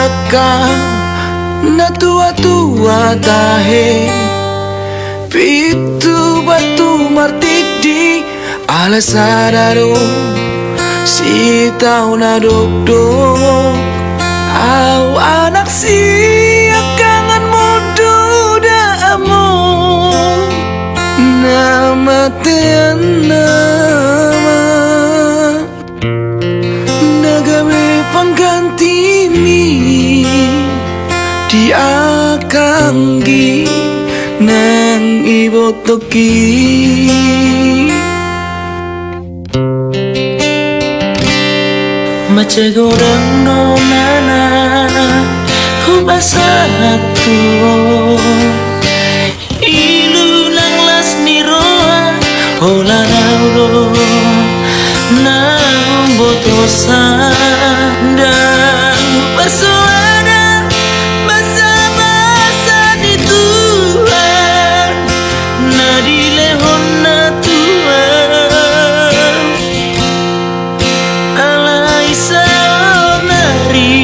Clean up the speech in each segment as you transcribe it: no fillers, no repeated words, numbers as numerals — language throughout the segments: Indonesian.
aka na tua-tua tahe pitu batu martik di ala sadaro si tau na dok au anak si akangan modu da amo nama nama nagawe pangganti mi di akanggi nang ibu toki macam orang nonana ku basatu ilu lang las niroa hola nauro nang botosan dan persoalan masa-masa di Tuhan nadile honna Tuhan alai saonari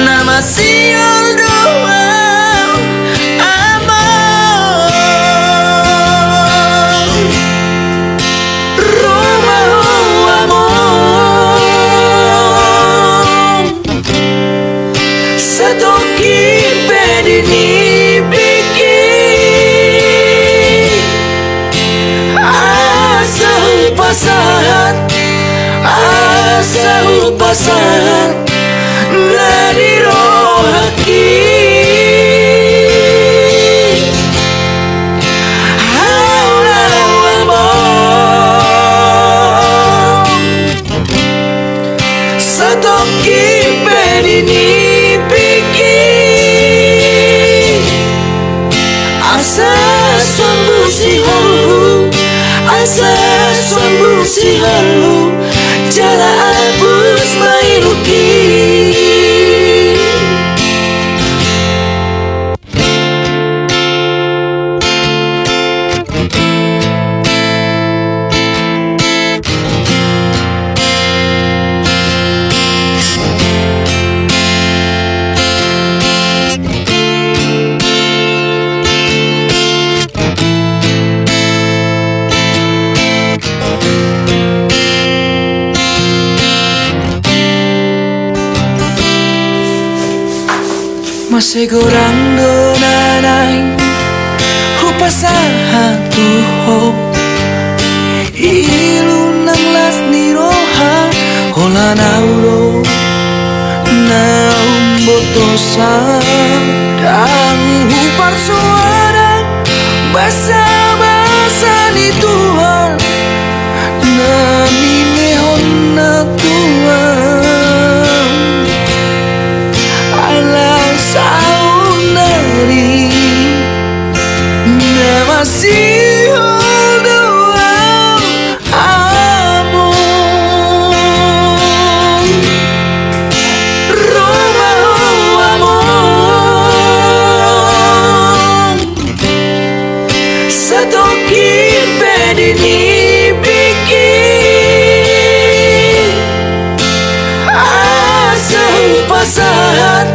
nama siol doa amor Romeo amor satoki pedini bikin asa pasahat dari rohaki satoki pedini pikir asa sombu si halu asa sombu si halu jala abus mailuki masih kurang donanai rupa satu ho ilu nang las niroha hola nauro naum botosan dan hupar suara basa-basa di Tuhan nani lehonna Tuhan saunari nama siol doa amor Romeo amor satoki pedini bikin asa pasahat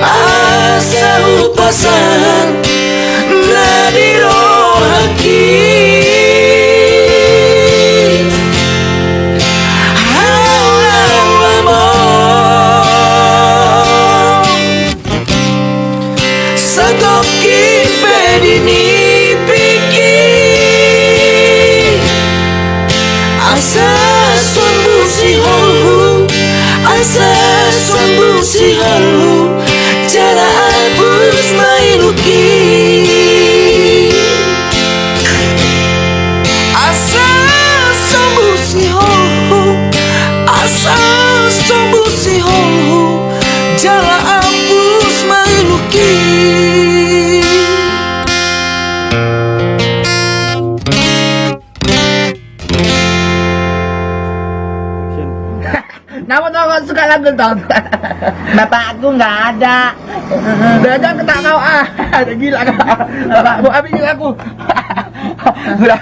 asa pasan dari rohaki satoki pedini pikir asa sombu si halu asa sombu si halu jala abus mailuki asa sombu si halu asa sombu si halu jala abus mailuki Nama tuh suka lagu tau. Bapak aku nggak ada. Belajar ketak kau ada gila kau. Bapak habis aku. Udah.